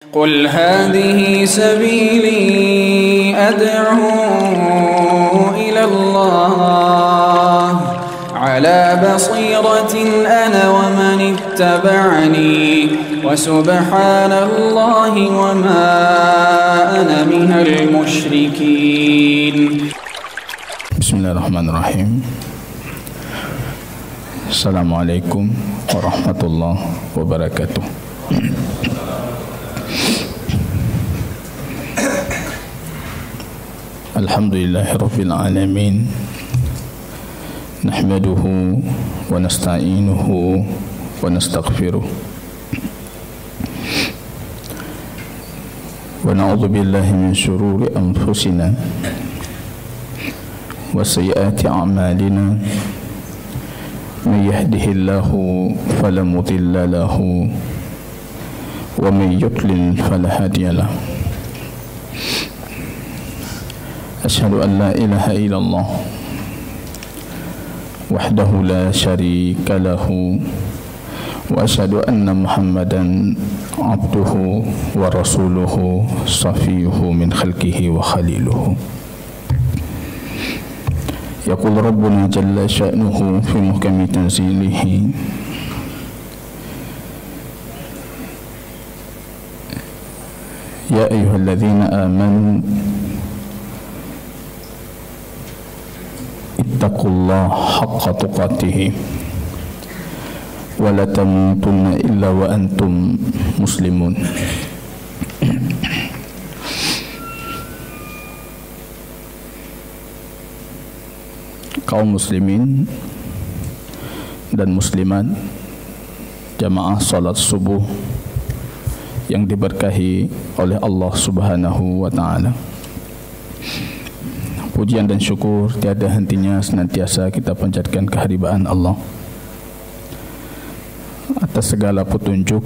قل هذه سبيلي أدعو إلى الله على بصيرة أنا ومن اتبعني وسبحان الله وما أنا من المشركين. بسم الله الرحمن الرحيم. السلام عليكم ورحمة الله وبركاته. Alhamdulillahi Rabbil Alamin. Nahmaduhu wa nasta'inuhu wa nastaghfiruh wa na'udzu billahi min syururi anfusina wa sayyiati a'malina. May yahdihillahu fala mudilla lahu wa may yudlil fala hadiya lahu. Asyhadu an la ilaha illallah wahdahu la syarika lahu wa asyhadu anna Muhammadan abduhu wa rasuluhu safiyuhu min khalqihi wa khaliluhu. Yaqul rabbuna jalla sya'nuhu fi muhkami tanzilihi ya ayyuhalladzina amanu ittaqullaha haqqa tuqatih wa la tamutunna illa wa antum muslimun. Kaum muslimin dan muslimat, jamaah salat subuh yang diberkahi oleh Allah Subhanahu wa taala. Pujian dan syukur tiada hentinya senantiasa kita panjatkan kehadiran Allah atas segala petunjuk,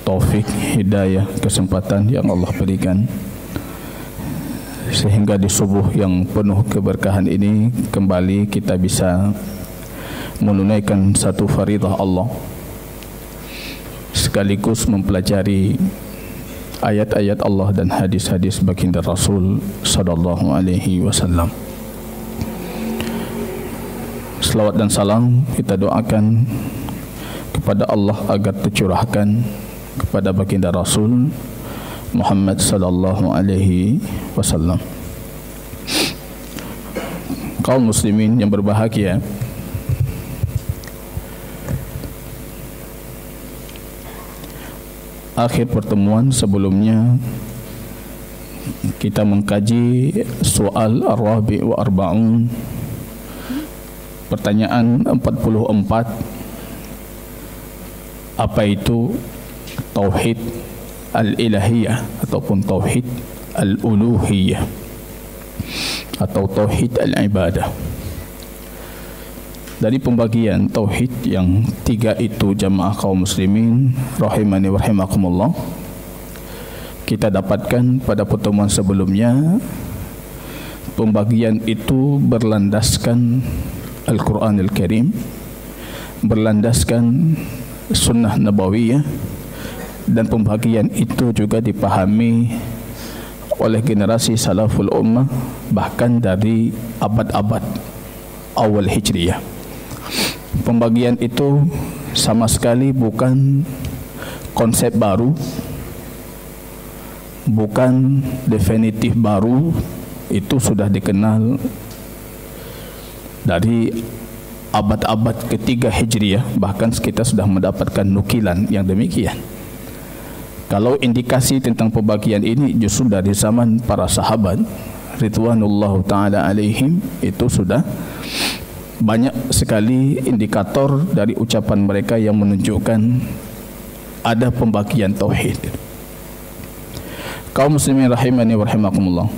taufik, hidayah, kesempatan yang Allah berikan, sehingga di subuh yang penuh keberkahan ini kembali kita bisa menunaikan satu faridah Allah, sekaligus mempelajari ayat-ayat Allah dan hadis-hadis baginda Rasul sallallahu alaihi wasallam. Selawat dan salam kita doakan kepada Allah agar tercurahkan kepada baginda Rasul Muhammad sallallahu alaihi wasallam. Kaum muslimin yang berbahagia, akhir pertemuan sebelumnya kita mengkaji soal Ar-Rabi' wa Arba'un, pertanyaan 44, apa itu tauhid al-ilahiyah ataupun tauhid al-uluhiyah atau tauhid al-ibadah. Dari pembagian tauhid yang tiga itu, jamaah kaum muslimin rahimani wa rahimakumullah, kita dapatkan pada pertemuan sebelumnya pembagian itu berlandaskan Al-Quranul Karim, berlandaskan sunnah nabawiyah, dan pembagian itu juga dipahami oleh generasi salaful ummah bahkan dari abad-abad awal hijriyah. Pembagian itu sama sekali bukan konsep baru, bukan definitif baru, itu sudah dikenal dari abad-abad ketiga hijriyah, bahkan kita sudah mendapatkan nukilan yang demikian. Kalau indikasi tentang pembagian ini justru dari zaman para sahabat ridwanullahu ta'ala alaihim, itu sudah banyak sekali indikator dari ucapan mereka yang menunjukkan ada pembagian tauhid. Kaum muslimin rahimani wa rahimakumullah,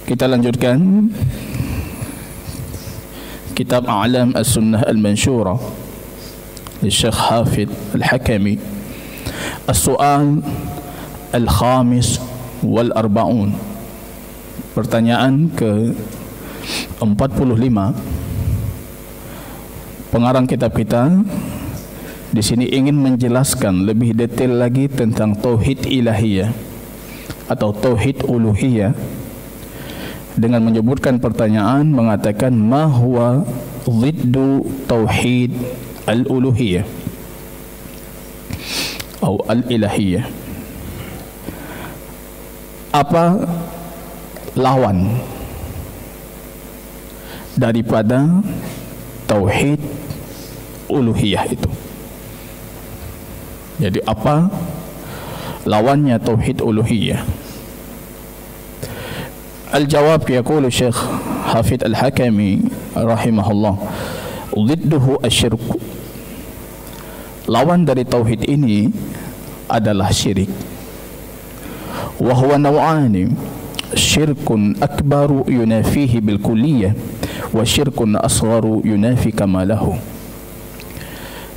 kita lanjutkan kitab A'lam As-Sunnah Al-Mansyurah li Syekh Hafidh Al-Hakami. As-Su'al Al-Khamis wal-Arba'un, pertanyaan ke 45. Pengarang kitab kita di sini ingin menjelaskan lebih detail lagi tentang tauhid ilahiyah atau tauhid uluhiyah dengan menyebutkan pertanyaan mengatakan ma huwa ziddu tauhid al-uluhiyah atau al-ilahiyah. Apa lawan daripada tauhid uluhiyah itu? Jadi apa lawannya tauhid uluhiyah? Al-jawab yaqulu Syekh Hafidh Al-Hakami rahimahullah, zidduhu asyirk. Lawan dari tauhid ini adalah syirik. Wa huwa naw'ani, syirkun akbaru yunafihi bil kulliyah wa syirkun asgharu yunafi kamalahu.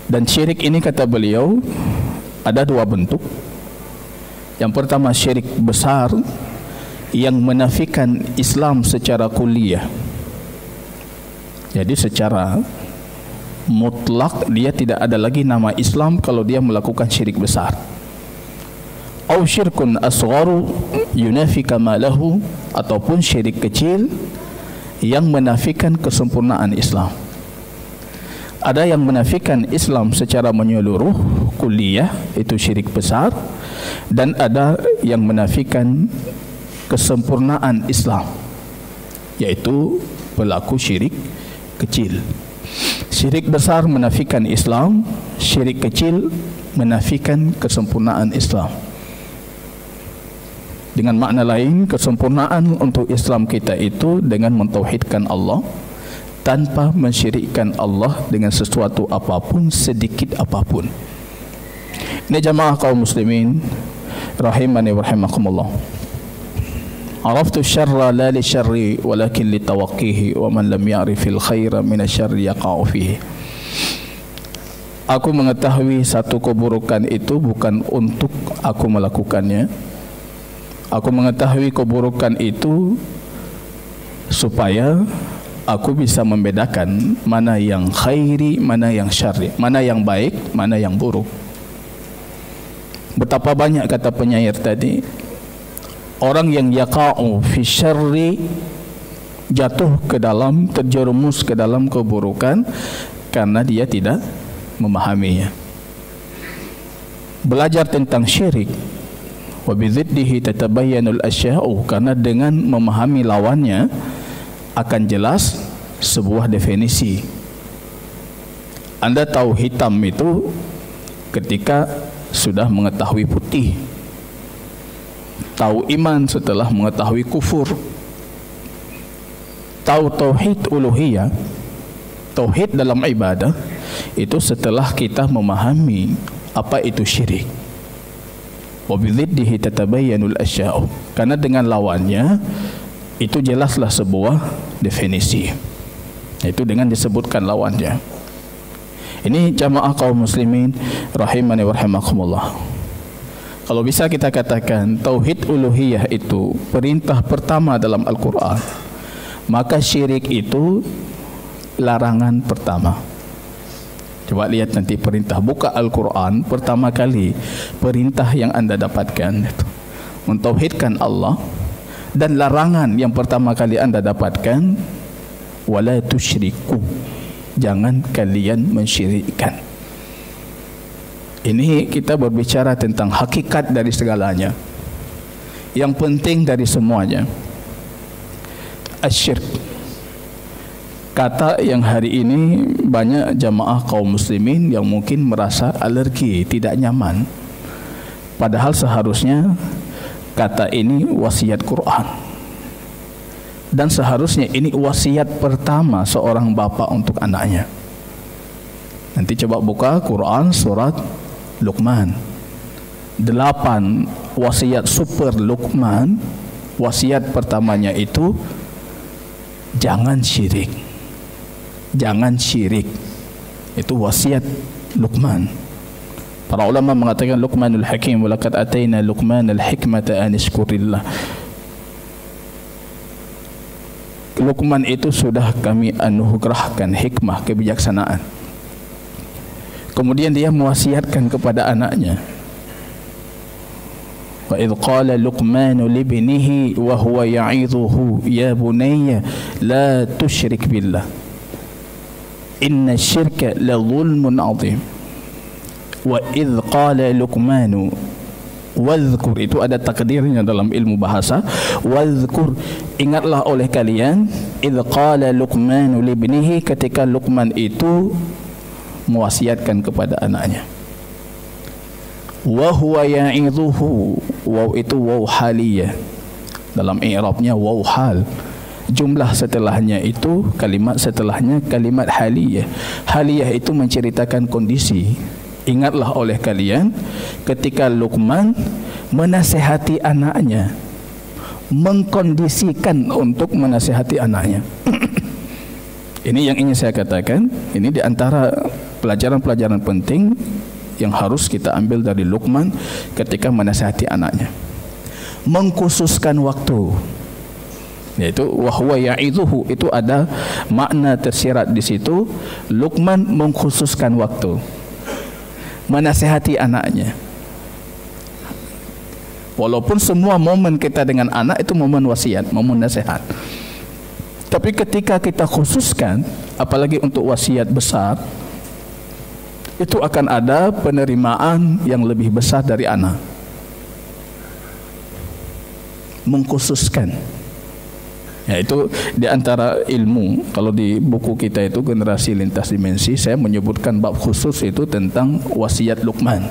Dan syirik ini kata beliau ada dua bentuk. Yang pertama syirik besar yang menafikan Islam secara kulliyah. Jadi secara mutlak dia tidak ada lagi nama Islam kalau dia melakukan syirik besar. Au syirkun asgharu yunafi kamalahu, ataupun syirik kecil yang menafikan kesempurnaan Islam. Ada yang menafikan Islam secara menyeluruh kulliyah, itu syirik besar, dan ada yang menafikan kesempurnaan Islam, yaitu pelaku syirik kecil. Syirik besar menafikan Islam, syirik kecil menafikan kesempurnaan Islam. Dengan makna lain, kesempurnaan untuk Islam kita itu dengan mentauhidkan Allah tanpa mensyirikkan Allah dengan sesuatu apapun, sedikit apapun. Ini jamaah kaum muslimin rahimani wa rahimakumullah. Araftu syarra la li syarri walakin li tawaqqihi wa man lam ya'rifil khaira min asyarri yaqa'u fihi. Aku mengetahui satu keburukan itu bukan untuk aku melakukannya. Aku mengetahui keburukan itu supaya aku bisa membedakan mana yang khairi, mana yang syarri, mana yang baik, mana yang buruk. Betapa banyak, kata penyair tadi, orang yang yaqa'u fi syarri, jatuh ke dalam, terjerumus ke dalam keburukan karena dia tidak memahaminya. Belajar tentang syirik, wa biziddihi tatabayyanul asya'u, karena dengan memahami lawannya akan jelas sebuah definisi. Anda tahu hitam itu ketika sudah mengetahui putih. Tahu iman setelah mengetahui kufur. Tahu tauhid uluhiyah, tauhid dalam ibadah, itu setelah kita memahami apa itu syirik. Wa biziddihi tatabayyanul asya'u, karena dengan lawannya itu jelaslah sebuah definisi. Itu dengan disebutkan lawannya. Ini jamaah kaum muslimin rahimani wa rahimakumullah. Kalau bisa kita katakan tauhid uluhiyah itu perintah pertama dalam Al-Quran, maka syirik itu larangan pertama. Coba lihat nanti perintah, buka Al-Quran, pertama kali perintah yang anda dapatkan itu mentauhidkan Allah, dan larangan yang pertama kali anda dapatkan wala tusyriku, jangan kalian mensyirikkan. Ini kita berbicara tentang hakikat dari segalanya, yang penting dari semuanya, asyirk. Kata yang hari ini banyak jamaah kaum muslimin yang mungkin merasa alergi, tidak nyaman, padahal seharusnya kata ini wasiat Quran, dan seharusnya ini wasiat pertama seorang bapa untuk anaknya. Nanti coba buka Quran surat Luqman, 8 wasiat super Luqman. Wasiat pertamanya itu jangan syirik, jangan syirik. Itu wasiat Luqman. Para ulama mengatakan Luqmanul Hakim, walaqad ataina Luqmanal hikmata an yashkurillah. Luqman itu sudah kami anugerahkan hikmah, kebijaksanaan. Kemudian dia mewasiatkan kepada anaknya. Wa idh qala Luqman li ibnihi wa huwa ya'idhuhu ya bunayya la tusyrik billah inna syirka la zulmun 'adzim. Wa idh qala Luqman, wadhkur itu ada takdirnya dalam ilmu bahasa. Wadhkur, ingatlah oleh kalian, idh qala Luqman li ibnihi, ketika Luqman itu mewasiatkan kepada anaknya. Wa huwa ya'idhuhu, waw itu waw haliyah, dalam i'rabnya waw hal. Jumlah setelahnya itu, kalimat setelahnya kalimat haliyah. Haliyah itu menceritakan kondisi. Ingatlah oleh kalian ketika Luqman menasihati anaknya, mengkondisikan untuk menasihati anaknya. Ini yang ingin saya katakan. Ini di antara pelajaran-pelajaran penting yang harus kita ambil dari Luqman ketika menasihati anaknya. Mengkhususkan waktu, yaitu wahwa ya'idhuhu, itu ada makna tersirat di situ. Luqman mengkhususkan waktu menasihati anaknya. Walaupun semua momen kita dengan anak itu momen wasiat, momen nasihat, tapi ketika kita khususkan, apalagi untuk wasiat besar, itu akan ada penerimaan yang lebih besar dari anak. Mengkhususkan, ya, itu di antara ilmu. Kalau di buku kita itu Generasi Lintas Dimensi, saya menyebutkan bab khusus itu tentang wasiat Luqman.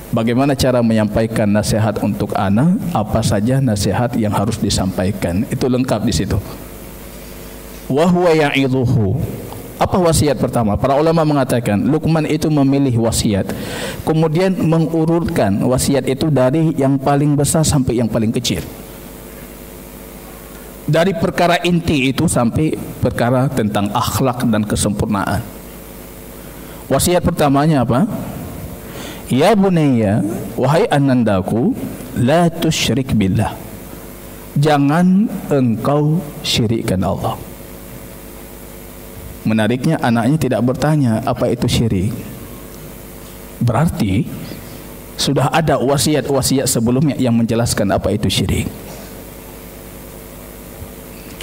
Bagaimana cara menyampaikan nasihat untuk anak, apa saja nasihat yang harus disampaikan, itu lengkap di situ. Wa huwa ya'idhuhu. Apa wasiat pertama? Para ulama mengatakan Luqman itu memilih wasiat, kemudian mengurutkan wasiat itu dari yang paling besar sampai yang paling kecil, dari perkara inti itu sampai perkara tentang akhlak dan kesempurnaan. Wasiat pertamanya apa? Ya bunayya, wahai anandaku, la tusyrik billah, jangan engkau syirikkan Allah. Menariknya, anaknya tidak bertanya apa itu syirik. Berarti sudah ada wasiat-wasiat sebelumnya yang menjelaskan apa itu syirik.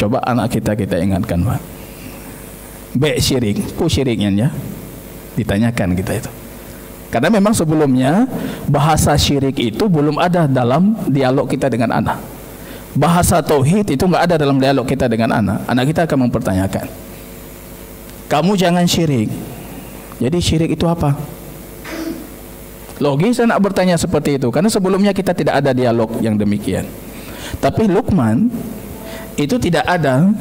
Coba anak kita ingatkan, Pak. Baik syirik, ku syiriknya ya? Ditanyakan kita itu. Karena memang sebelumnya bahasa syirik itu belum ada dalam dialog kita dengan anak. Bahasa tauhid itu enggak ada dalam dialog kita dengan anak. Anak kita akan mempertanyakan, kamu jangan syirik. Jadi syirik itu apa? Logis anak bertanya seperti itu, karena sebelumnya kita tidak ada dialog yang demikian. Tapi Luqman itu tidak ada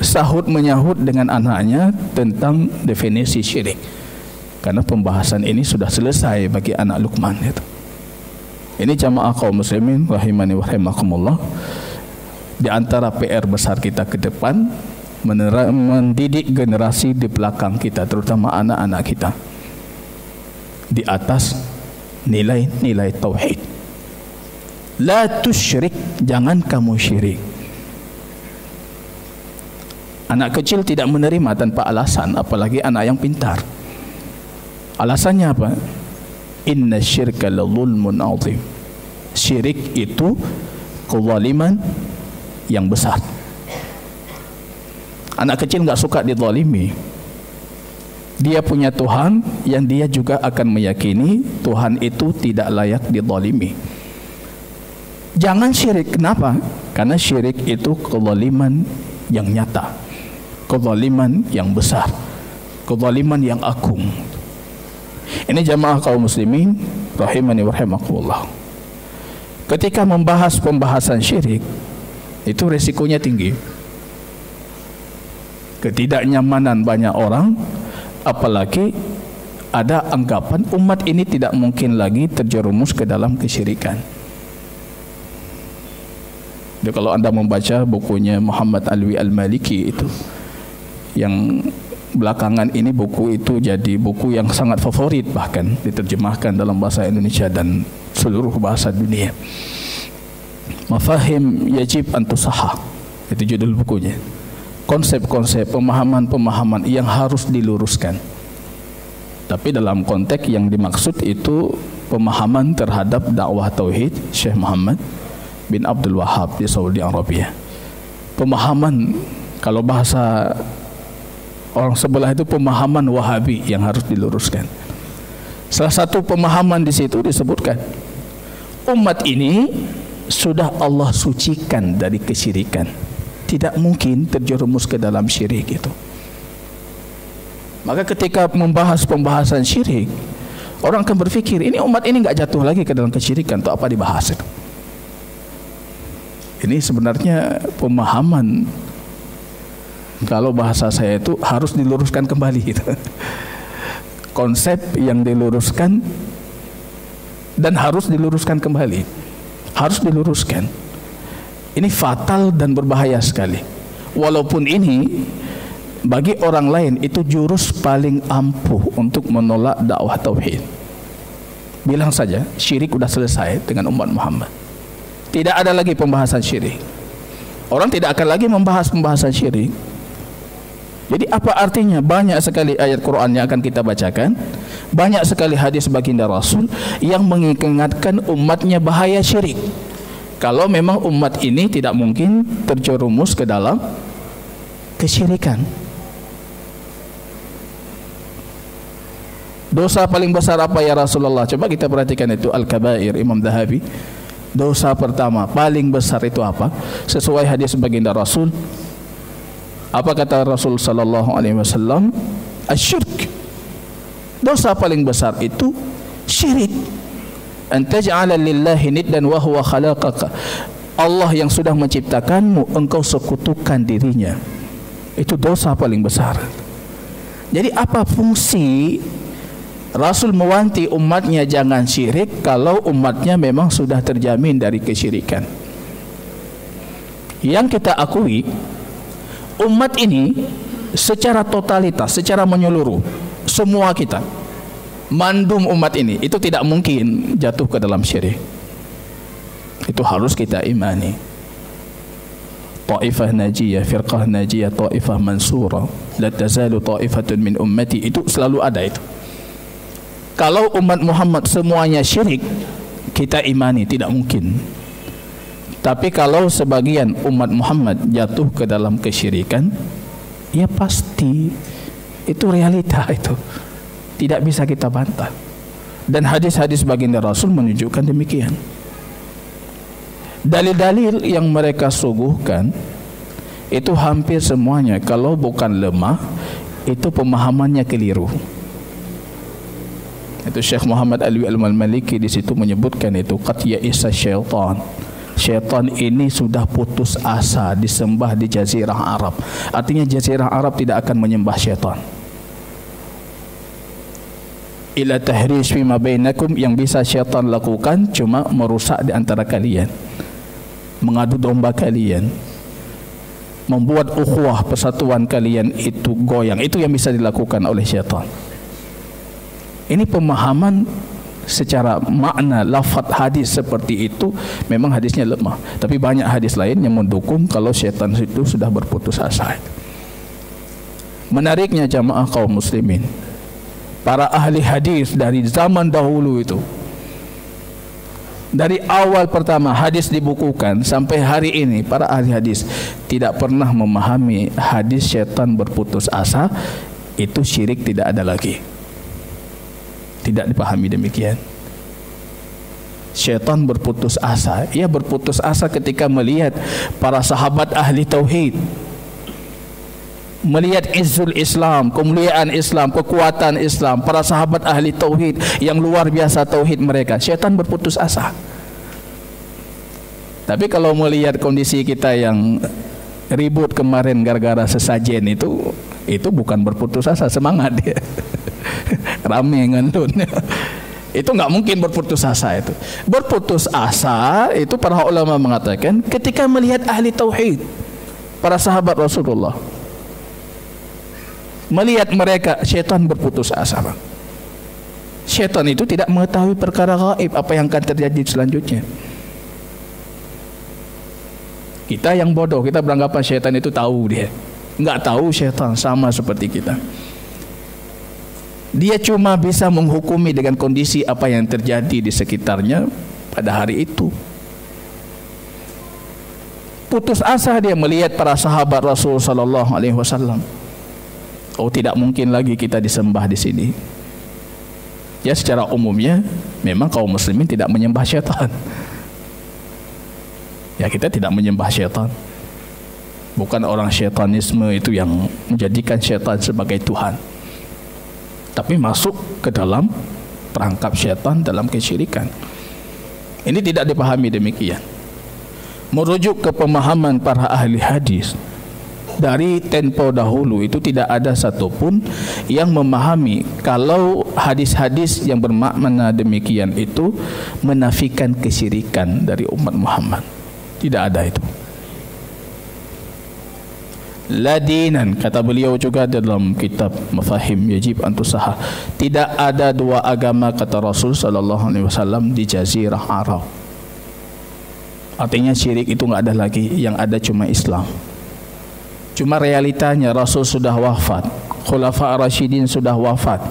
sahut menyahut dengan anaknya tentang definisi syirik, karena pembahasan ini sudah selesai bagi anak Luqman itu. Ini jamaah kaum muslimin rahimani wa rahimakumullah. Di antara PR besar kita ke depan, mendidik generasi di belakang kita, terutama anak-anak kita, di atas nilai-nilai tauhid. La tusyrik, jangan kamu syirik. Anak kecil tidak menerima tanpa alasan, apalagi anak yang pintar. Alasannya apa? Inna syirka la zulmun 'adzim. Syirik itu kezaliman yang besar. Anak kecil enggak suka dizalimi. Dia punya Tuhan yang dia juga akan meyakini Tuhan itu tidak layak dizalimi. Jangan syirik. Kenapa? Karena syirik itu kezaliman yang nyata, kezaliman yang besar, kezaliman yang agung. Ini jamaah kaum muslimin rahimani wa rahimakumullah. Ketika membahas pembahasan syirik, itu resikonya tinggi. Ketidaknyamanan banyak orang, apalagi ada anggapan umat ini tidak mungkin lagi terjerumus ke dalam kesyirikan. Jadi kalau Anda membaca bukunya Muhammad Alwi Al-Maliki itu, yang belakangan ini buku itu jadi buku yang sangat favorit, bahkan diterjemahkan dalam bahasa Indonesia dan seluruh bahasa dunia. Mafahim yajib an tusahhah, itu judul bukunya. Konsep-konsep, pemahaman-pemahaman yang harus diluruskan. Tapi dalam konteks yang dimaksud itu pemahaman terhadap dakwah tauhid Syekh Muhammad bin Abdul Wahhab di Saudi Arabia. Pemahaman, kalau bahasa orang sebelah itu pemahaman Wahabi yang harus diluruskan. Salah satu pemahaman di situ disebutkan umat ini sudah Allah sucikan dari kesyirikan, tidak mungkin terjerumus ke dalam syirik itu. Maka ketika membahas pembahasan syirik, orang akan berpikir ini umat ini nggak jatuh lagi ke dalam kesyirikan, untuk apa dibahas itu? Ini sebenarnya pemahaman, kalau bahasa saya itu harus diluruskan kembali gitu. Konsep yang diluruskan dan harus diluruskan kembali, harus diluruskan. Ini fatal dan berbahaya sekali. Walaupun ini bagi orang lain itu jurus paling ampuh untuk menolak dakwah tauhid. Bilang saja syirik sudah selesai dengan umat Muhammad, tidak ada lagi pembahasan syirik. Orang tidak akan lagi membahas pembahasan syirik. Jadi apa artinya banyak sekali ayat Quran yang akan kita bacakan, banyak sekali hadis baginda Rasul yang mengingatkan umatnya bahaya syirik. Kalau memang umat ini tidak mungkin terjerumus ke dalam kesyirikan. Dosa paling besar apa ya Rasulullah? Coba kita perhatikan itu Al-Kabair Imam Dhahabi. Dosa pertama paling besar itu apa? Sesuai hadis baginda Rasul, apa kata Rasul sallallahu alaihi wasallam? Asyirk. Dosa paling besar itu syirik. An taj'ala lillahi niddan wa huwa khalaqaka. Allah yang sudah menciptakanmu, engkau sekutukan dirinya. Itu dosa paling besar. Jadi apa fungsi Rasul mewanti umatnya jangan syirik kalau umatnya memang sudah terjamin dari kesyirikan? Yang kita akui, umat ini secara totalitas, secara menyeluruh, semua kita, mandum umat ini, itu tidak mungkin jatuh ke dalam syirik. Itu harus kita imani. Ta'ifah najiyah, firqah najiyah, ta'ifah mansura, la tazalu ta'ifatun min ummati, itu selalu ada itu. Kalau umat Muhammad semuanya syirik, kita imani tidak mungkin. Tapi kalau sebagian umat Muhammad jatuh ke dalam kesyirikan, ya pasti itu realita, itu tidak bisa kita bantah. Dan hadis-hadis baginda Rasul menunjukkan demikian. Dalil-dalil yang mereka suguhkan itu hampir semuanya, kalau bukan lemah, itu pemahamannya keliru. Itu Syekh Muhammad Alwi Al-Maliki di situ menyebutkan itu qad ya'isa syaitan. Syaitan ini sudah putus asa disembah di Jazirah Arab. Artinya Jazirah Arab tidak akan menyembah syaitan. Ila tahrish fima bainakum, yang bisa syaitan lakukan cuma merusak di antara kalian, mengadu domba kalian, membuat ukhuwah persatuan kalian itu goyang. Itu yang bisa dilakukan oleh syaitan. Ini pemahaman secara makna lafaz hadis seperti itu memang hadisnya lemah, tapi banyak hadis lain yang mendukung kalau syaitan itu sudah berputus asa. Menariknya jamaah kaum muslimin, para ahli hadis dari zaman dahulu itu, dari awal pertama hadis dibukukan sampai hari ini, para ahli hadis tidak pernah memahami hadis syaitan berputus asa itu syirik tidak ada lagi. Tidak dipahami demikian. Syaitan berputus asa, ia berputus asa ketika melihat para sahabat ahli tauhid, melihat izzul Islam, kemuliaan Islam, kekuatan Islam, para sahabat ahli tauhid yang luar biasa tauhid mereka. Syaitan berputus asa. Tapi kalau melihat kondisi kita yang ribut kemarin gara-gara sesajen itu bukan berputus asa, semangat dia. Rame ngendun. Itu nggak mungkin berputus asa itu. Berputus asa itu para ulama mengatakan ketika melihat ahli tauhid, para sahabat Rasulullah, melihat mereka, syaitan berputus asa, Bang. Syaitan itu tidak mengetahui perkara gaib, apa yang akan terjadi selanjutnya. Kita yang bodoh, kita beranggapan syaitan itu tahu dia. Nggak tahu syaitan sama seperti kita. Dia cuma bisa menghukumi dengan kondisi apa yang terjadi di sekitarnya pada hari itu. Putus asa dia melihat para sahabat Rasul sallallahu alaihi wasallam. Oh, tidak mungkin lagi kita disembah di sini. Ya, secara umumnya memang kaum muslimin tidak menyembah syaitan. Ya, kita tidak menyembah syaitan. Bukan orang syaitanisme itu yang menjadikan syaitan sebagai Tuhan, tapi masuk ke dalam perangkap syaitan dalam kesyirikan. Ini tidak dipahami demikian. Merujuk ke pemahaman para ahli hadis, dari tempo dahulu itu tidak ada satupun yang memahami kalau hadis-hadis yang bermakna demikian itu menafikan kesyirikan dari umat Muhammad. Tidak ada itu. Ladinan, kata beliau juga dalam kitab Mafahim Yajib Antusahah, tidak ada dua agama, kata Rasul sallallahu alaihi wasallam, di jazirah Arab. Artinya syirik itu enggak ada lagi, yang ada cuma Islam. Cuma realitanya Rasul sudah wafat, Khulafa Ar-Rasyidin sudah wafat.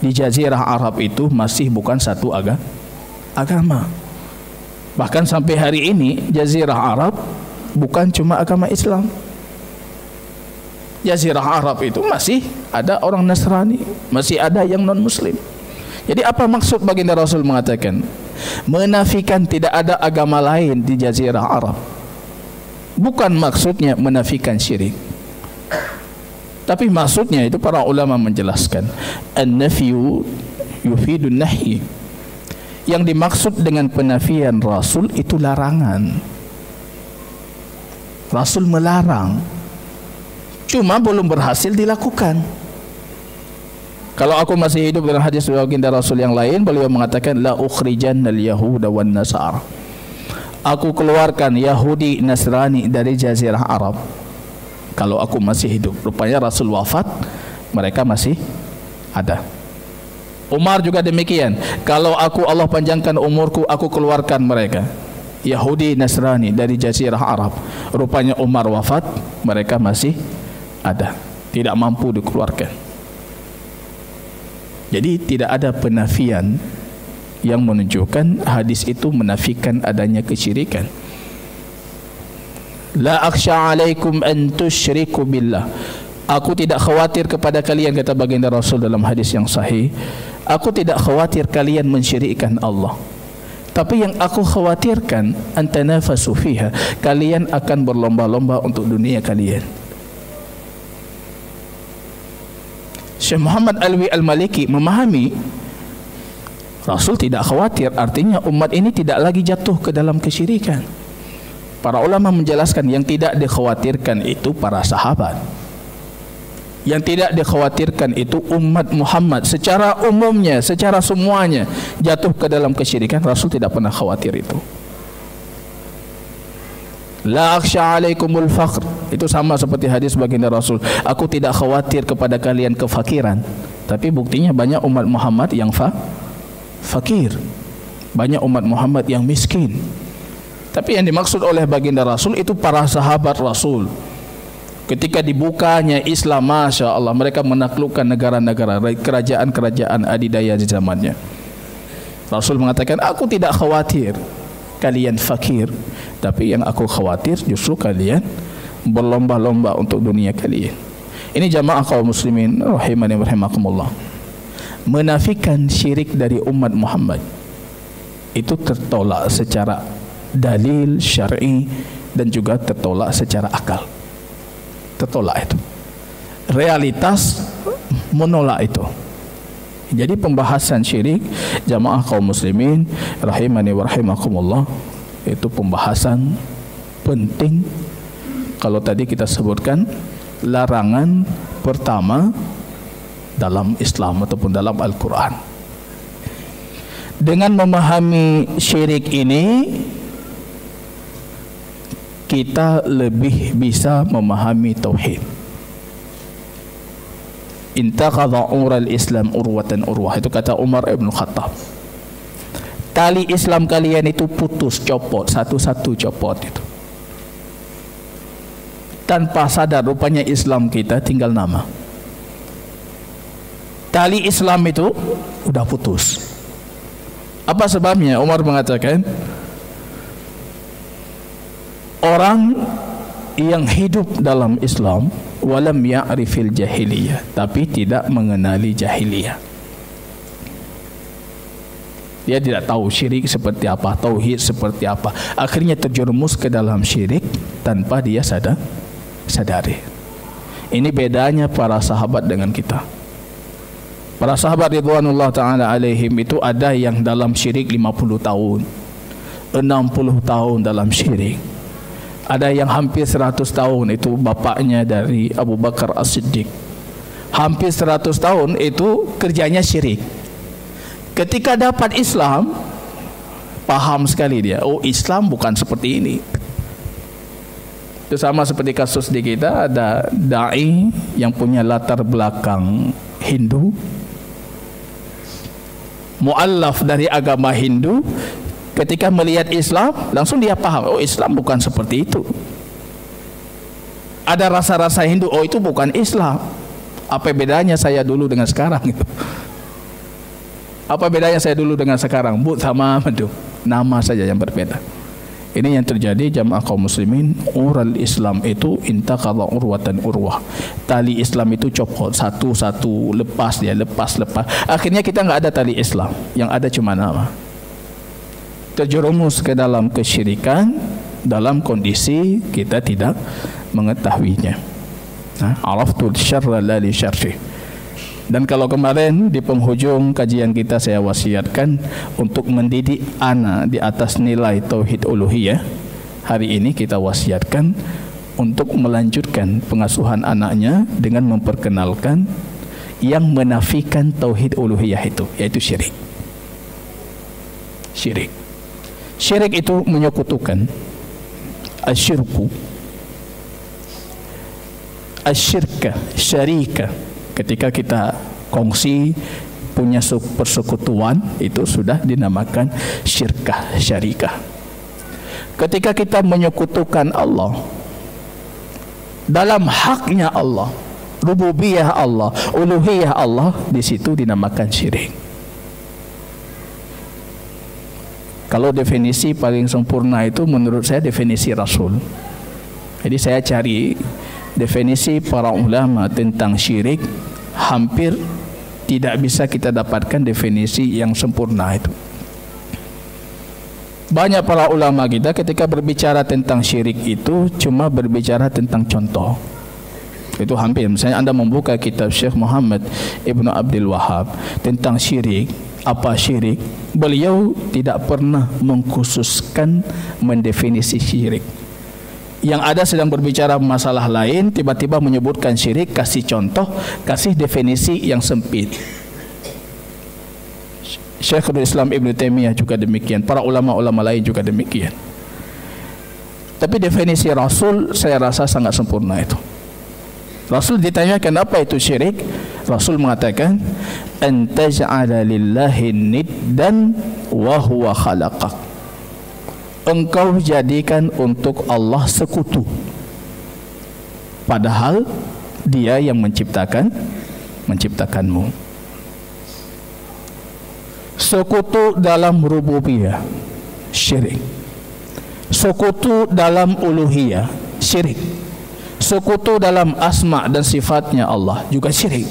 Di jazirah Arab itu masih bukan satu agama. Bahkan sampai hari ini jazirah Arab bukan cuma agama Islam. Jazirah Arab itu masih ada orang Nasrani, masih ada yang non-Muslim. Jadi apa maksud baginda Rasul mengatakan menafikan tidak ada agama lain di Jazirah Arab? Bukan maksudnya menafikan syirik, tapi maksudnya itu para ulama menjelaskan an-nafyu yufidun nahyi. Yang dimaksud dengan penafian Rasul itu larangan. Rasul melarang, cuma belum berhasil dilakukan. Kalau aku masih hidup dengan hadis baginda Rasul yang lain, beliau mengatakan la ukhrijannal yahuda wan nasara. Aku keluarkan Yahudi Nasrani dari jazirah Arab kalau aku masih hidup. Rupanya Rasul wafat, mereka masih ada. Umar juga demikian. Kalau aku Allah panjangkan umurku, aku keluarkan mereka Yahudi Nasrani dari jazirah Arab. Rupanya Umar wafat, mereka masih ada, tidak mampu dikeluarkan. Jadi tidak ada penafian yang menunjukkan hadis itu menafikan adanya kesyirikan. La akhsha alaikum an tusyriku billah. Aku tidak khawatir kepada kalian, kata baginda Rasul dalam hadis yang sahih, aku tidak khawatir kalian mensyirikkan Allah. Tapi yang aku khawatirkan antanafasu fiha, kalian akan berlomba-lomba untuk dunia kalian. Syekh Muhammad Alwi Al-Maliki memahami Rasul tidak khawatir, artinya umat ini tidak lagi jatuh ke dalam kesyirikan. Para ulama menjelaskan yang tidak dikhawatirkan itu para sahabat. Yang tidak dikhawatirkan itu umat Muhammad secara umumnya, secara semuanya jatuh ke dalam kesyirikan. Rasul tidak pernah khawatir itu. La akhsha alaikumul faqr, itu sama seperti hadis baginda Rasul, aku tidak khawatir kepada kalian kefakiran. Tapi buktinya banyak umat Muhammad yang fakir, banyak umat Muhammad yang miskin. Tapi yang dimaksud oleh baginda Rasul itu para sahabat Rasul. Ketika dibukanya Islam, Masya Allah, mereka menaklukkan negara-negara, kerajaan-kerajaan adidaya di zamannya. Rasul mengatakan, aku tidak khawatir kalian fakir, tapi yang aku khawatir justru kalian berlomba-lomba untuk dunia kalian. Ini jamaah kaum muslimin rahimani wa rahimakumullah. Menafikan syirik dari umat Muhammad itu tertolak secara dalil syar'i dan juga tertolak secara akal. Tertolak itu. Realitas menolak itu. Jadi pembahasan syirik jamaah kaum muslimin rahimani wa rahimakumullah itu pembahasan penting. Kalau tadi kita sebutkan larangan pertama dalam Islam ataupun dalam Al-Quran. Dengan memahami syirik ini, kita lebih bisa memahami tauhid. Intaqadha ural Islam urwatan urwah, itu kata Umar ibn Khattab. Tali Islam kalian itu putus, copot, satu-satu copot itu. Tanpa sadar rupanya Islam kita tinggal nama. tali Islam itu udah putus. Apa sebabnya? Umar mengatakan, orang yang hidup dalam Islam walam ya'rifil jahiliyah, tapi tidak mengenali jahiliyah. Dia tidak tahu syirik seperti apa, tauhid seperti apa. Akhirnya terjerumus ke dalam syirik tanpa dia sadari. Ini bedanya para sahabat dengan kita. Para sahabat ridwanullah ta'ala alaihim itu ada yang dalam syirik 50 tahun, 60 tahun dalam syirik. Ada yang hampir 100 tahun, itu bapaknya dari Abu Bakar As-Siddiq. Hampir 100 tahun itu kerjanya syirik. Ketika dapat Islam, paham sekali dia, oh Islam bukan seperti ini. Itu sama seperti kasus di kita, ada da'i yang punya latar belakang Hindu, mu'allaf dari agama Hindu. Ketika melihat Islam, langsung dia paham, oh Islam bukan seperti itu. Ada rasa-rasa Hindu, oh itu bukan Islam. Apa bedanya saya dulu dengan sekarang gitu? Apa bedanya saya dulu dengan sekarang? Sama itu, nama saja yang berbeda. Ini yang terjadi jamaah kaum muslimin. Ural Islam itu intaqadha urwatan urwah. Tali Islam itu copot satu-satu, lepas dia, lepas. Akhirnya kita enggak ada tali Islam, yang ada cuma nama. Terjerumus ke dalam kesyirikan dalam kondisi kita tidak mengetahuinya. Araftul syarra la li syarri. Dan kalau kemarin di penghujung kajian kita saya wasiatkan untuk mendidik anak di atas nilai tauhid uluhiyah, hari ini kita wasiatkan untuk melanjutkan pengasuhan anaknya dengan memperkenalkan yang menafikan tauhid uluhiyah itu, yaitu syirik. Syirik itu menyekutukan. Asyirku, asyirka, syarika. Ketika kita kongsi punya persekutuan, itu sudah dinamakan syirkah, syarikah. Ketika kita menyekutukan Allah dalam haknya Allah, rububiyah Allah, uluhiyah Allah, di situ dinamakan syirik. Kalau definisi paling sempurna itu menurut saya definisi Rasul. Jadi saya cari definisi para ulama tentang syirik, hampir tidak bisa kita dapatkan definisi yang sempurna itu. Banyak para ulama kita ketika berbicara tentang syirik itu cuma berbicara tentang contoh. Itu hampir, misalnya Anda membuka kitab Syekh Muhammad Ibn Abdul Wahab tentang syirik, apa syirik, beliau tidak pernah mengkhususkan mendefinisi syirik. Yang ada sedang berbicara masalah lain, tiba-tiba menyebutkan syirik, kasih contoh, kasih definisi yang sempit. Syekhul Islam Ibn Taimiyah juga demikian, para ulama-ulama lain juga demikian. Tapi definisi Rasul saya rasa sangat sempurna itu. Rasul ditanyakan apa itu syirik, Rasul mengatakan an taj'ala lillahi niddan wa huwa khalaqak. Engkau jadikan untuk Allah sekutu, padahal Dia yang menciptakanmu. Sekutu dalam rububiyah, syirik. Sekutu dalam uluhiyah, syirik. Sekutu dalam asma dan sifatnya Allah, juga syirik.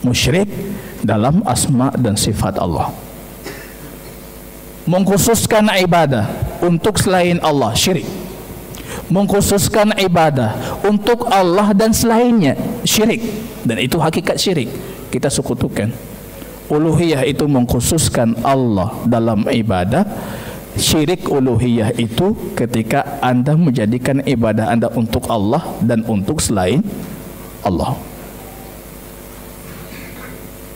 Musyrik dalam asma dan sifat Allah. Mengkhususkan ibadah untuk selain Allah, syirik. Mengkhususkan ibadah untuk Allah dan selainnya, syirik. Dan itu hakikat syirik, kita sekutukan. Uluhiyah itu mengkhususkan Allah dalam ibadah. Syirik uluhiyah itu ketika Anda menjadikan ibadah Anda untuk Allah dan untuk selain Allah.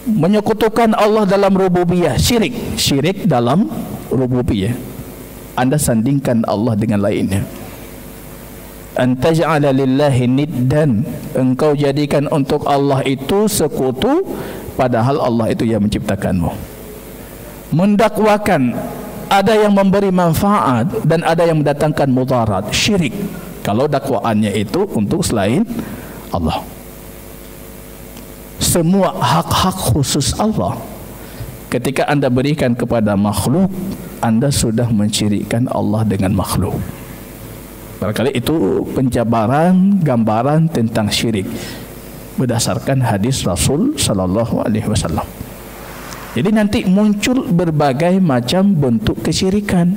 Menyekutukan Allah dalam rububiyah, syirik. Syirik dalam rububiyah, Anda sandingkan Allah dengan lainnya. An taj'ala lillahi niddan, engkau jadikan untuk Allah itu sekutu, padahal Allah itu yang menciptakanmu. Mendakwakan ada yang memberi manfaat dan ada yang mendatangkan mudarat, syirik. Kalau dakwaannya itu untuk selain Allah. semua hak-hak khusus Allah ketika Anda berikan kepada makhluk, Anda sudah mensyirikkan Allah dengan makhluk. Barangkali itu penjabaran, gambaran tentang syirik berdasarkan hadis Rasul sallallahu alaihi wasallam. Jadi nanti muncul berbagai macam bentuk kesyirikan.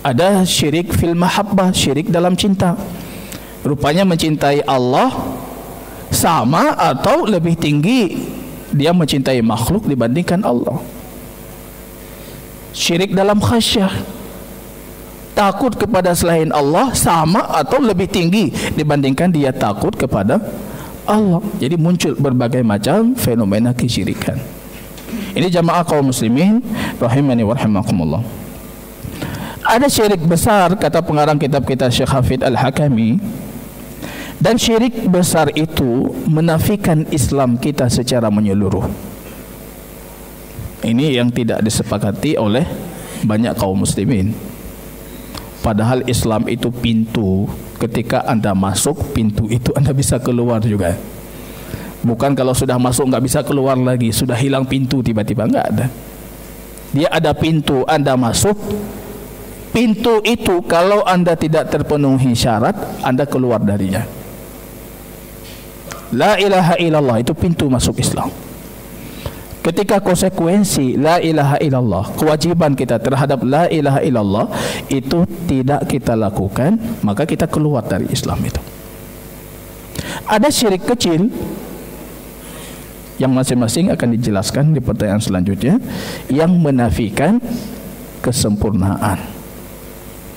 Ada syirik fil mahabbah, syirik dalam cinta. Rupanya mencintai Allah sama atau lebih tinggi dia mencintai makhluk dibandingkan Allah. Syirik dalam khasyah, takut kepada selain Allah sama atau lebih tinggi dibandingkan dia takut kepada Allah. Jadi muncul berbagai macam fenomena kesyirikan. Ini jamaah kaum muslimin rahimani wa rahimakumullah. Ada syirik besar, kata pengarang kitab kita Syekh Hafidz Al-Hakami, dan syirik besar itu menafikan Islam kita secara menyeluruh. Ini yang tidak disepakati oleh banyak kaum muslimin. Padahal Islam itu pintu. Ketika Anda masuk pintu itu, Anda bisa keluar juga. Bukan kalau sudah masuk nggak bisa keluar lagi, sudah hilang pintu tiba-tiba, nggak ada. Dia ada pintu, Anda masuk. Pintu itu kalau Anda tidak terpenuhi syarat, Anda keluar darinya. La ilaha illallah itu pintu masuk Islam. Ketika konsekuensi la ilaha illallah, kewajiban kita terhadap la ilaha illallah itu tidak kita lakukan, maka kita keluar dari Islam itu. Ada syirik kecil yang masing-masing akan dijelaskan di pertanyaan selanjutnya, yang menafikan kesempurnaan.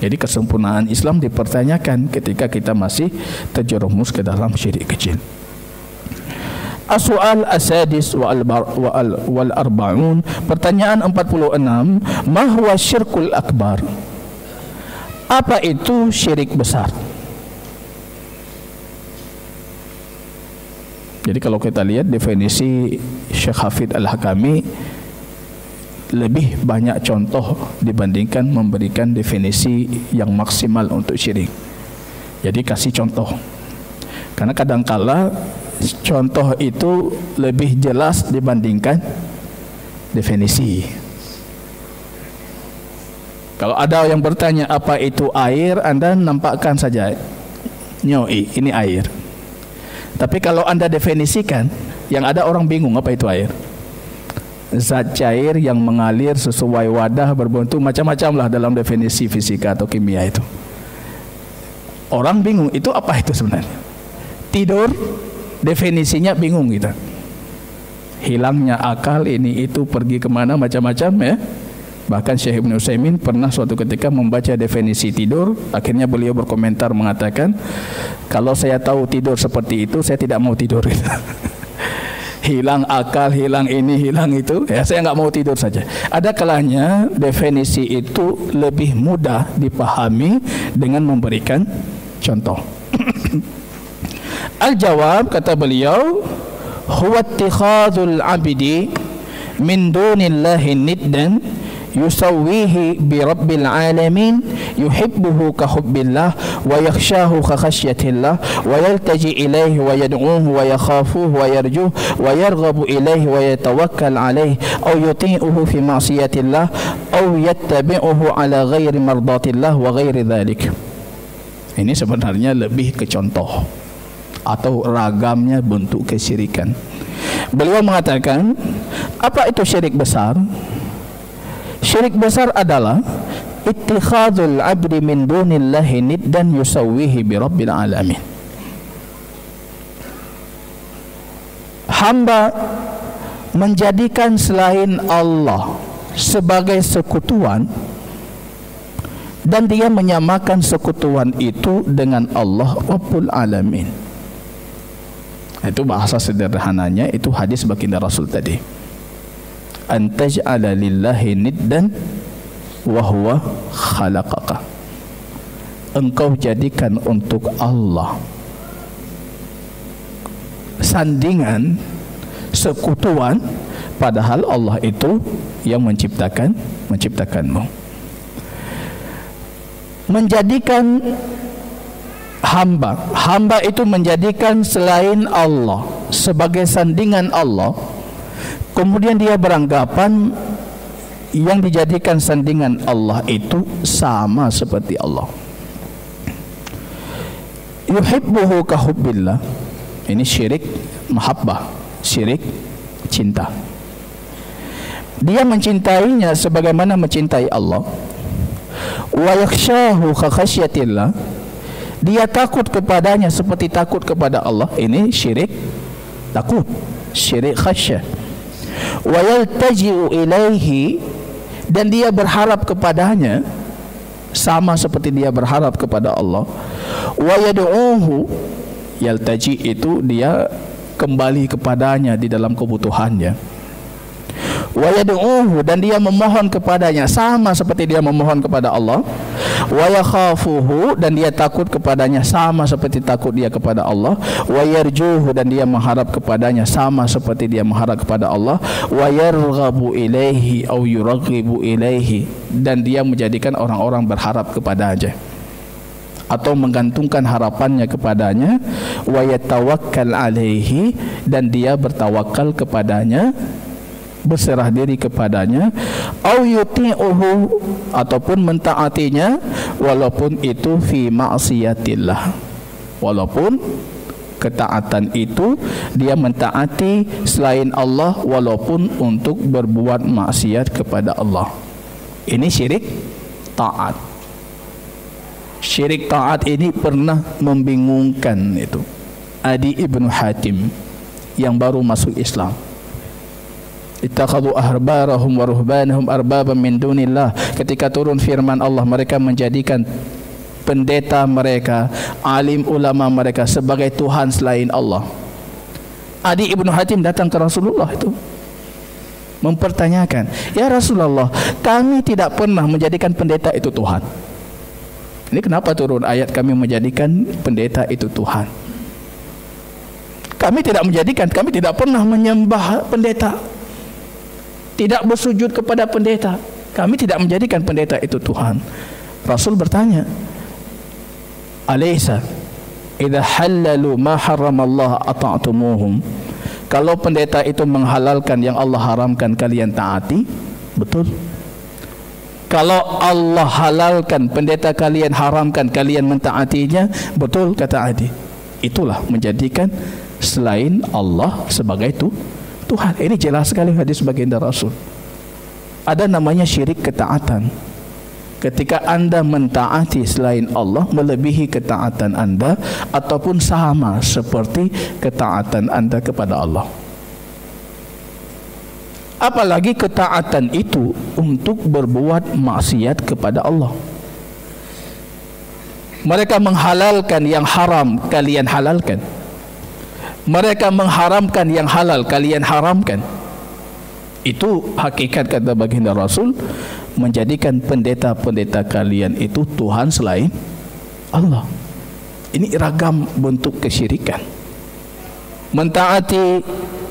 Jadi kesempurnaan Islam dipertanyakan ketika kita masih terjerumus ke dalam syirik kecil. As-su'al as-sadis wal arba'un, pertanyaan 46, ma huwa syirkul akbar? Apa itu syirik besar? Jadi kalau kita lihat definisi Syekh Hafidz Al-Hakami lebih banyak contoh dibandingkan memberikan definisi yang maksimal untuk syirik. Jadi kasih contoh. Karena kadangkala contoh itu lebih jelas dibandingkan definisi. Kalau ada yang bertanya apa itu air, Anda nampakkan saja, nyoi, ini air. Tapi kalau Anda definisikan, yang ada orang bingung apa itu air. Zat cair yang mengalir sesuai wadah berbentuk macam-macam lah dalam definisi fisika atau kimia itu. Orang bingung, itu apa itu sebenarnya? Tidur, definisinya bingung kita. Hilangnya akal, ini itu, pergi kemana, macam-macam ya. Bahkan Syekh Ibn Utsaimin pernah suatu ketika membaca definisi tidur. Akhirnya beliau berkomentar mengatakan, kalau saya tahu tidur seperti itu, saya tidak mau tidur. Hilang akal, hilang ini, hilang itu, ya saya nggak mau tidur saja. Ada kalanya definisi itu lebih mudah dipahami dengan memberikan contoh. Al-jawab, kata beliau, huwa ittikhadul abdi min dunillahi niddan yusawwihi bi rabbil alamin yuhibbuhu ka hubbillah wa yakhshahu ka khashyatillah wa yaltaji ilayhi wa yad'uhu wa yakhafuhu wa yarjuhu wa yarghabu ilayhi wa yatawakkal alayhi aw yuti'uhu fi ma'siyatillah aw yattabi'uhu ala ghairi mardatillah wa ghairi dhalik. Ini sebenarnya lebih ke contoh atau ragamnya bentuk kesyirikan. Beliau mengatakan, apa itu syirik besar? Syirik besar adalah ittikhadul abdi min dunillahi niddan yusawwihi bi rabbil alamin. Hamba menjadikan selain Allah sebagai sekutuan dan dia menyamakan sekutuan itu dengan Allah Rabbul Alamin. Itu bahasa sederhananya, itu hadis baginda Rasul tadi. Antaj'ala lillahi niddan wa huwa khalaqaka. Engkau jadikan untuk Allah sandingan, sekutuan, padahal Allah itu yang menciptakanmu. Menjadikan hamba itu menjadikan selain Allah sebagai sandingan Allah, kemudian dia beranggapan yang dijadikan sandingan Allah itu sama seperti Allah. Yuhibbuhu kahubbillah. Ini syirik mahabbah, syirik cinta. Dia mencintainya sebagaimana mencintai Allah. Wa yakhshahu ka khasyatillah. Dia takut kepadanya seperti takut kepada Allah. Ini syirik takut, syirik khasyah. Wa yaltaji'u ilaihi, dan dia berharap kepadanya sama seperti dia berharap kepada Allah. Wa yad'uhu, yaltaji itu dia kembali kepadanya di dalam kebutuhannya. Wa yad'uhu, dan dia memohon kepadanya sama seperti dia memohon kepada Allah. Wa yakhafuhu, dan dia takut kepadanya sama seperti takut dia kepada Allah. Wa yarjuhu, dan dia mengharap kepadanya sama seperti dia mengharap kepada Allah. Wa yarghabu ilaihi au yuraghibu ilaihi, dan dia menjadikan orang-orang berharap kepadanya atau menggantungkan harapannya kepadanya. Wa yatawakkal alaihi, dan dia bertawakal kepadanya, berserah diri kepadanya. Au yuti'uhu, ataupun mentaatinya, walaupun itu fi ma'siyatillah, walaupun ketaatan itu dia mentaati selain Allah, walaupun untuk berbuat maksiat kepada Allah. Ini syirik taat. Syirik taat ini pernah membingungkan itu Adi ibnu Hatim yang baru masuk Islam. Ittakhadhu ahbarahum wa ruhbanahum arbaban min dunillah. Ketika turun firman Allah, mereka menjadikan pendeta mereka, alim ulama mereka sebagai Tuhan selain Allah. Adi ibnu Hatim datang ke Rasulullah itu mempertanyakan, ya Rasulullah, kami tidak pernah menjadikan pendeta itu Tuhan. Ini kenapa turun ayat kami menjadikan pendeta itu Tuhan? Kami tidak pernah menyembah pendeta, tidak bersujud kepada pendeta. Kami tidak menjadikan pendeta itu Tuhan. Rasul bertanya, alaysa idza halalu ma haramallah ata'tumuhum. Kalau pendeta itu menghalalkan yang Allah haramkan, kalian taati? Betul. Kalau Allah halalkan, pendeta kalian haramkan, kalian mentaatinya? Betul, kata Adi. Itulah menjadikan selain Allah sebagai Tuhan. Ini jelas sekali hadis baginda Rasul. Ada namanya syirik ketaatan. Ketika anda mentaati selain Allah melebihi ketaatan anda, ataupun sama seperti ketaatan anda kepada Allah. Apalagi ketaatan itu untuk berbuat maksiat kepada Allah. Mereka menghalalkan yang haram, kalian halalkan. Mereka mengharamkan yang halal, kalian haramkan. Itu hakikat kata baginda Rasul, menjadikan pendeta-pendeta kalian itu Tuhan selain Allah. Ini ragam bentuk kesyirikan. Mentaati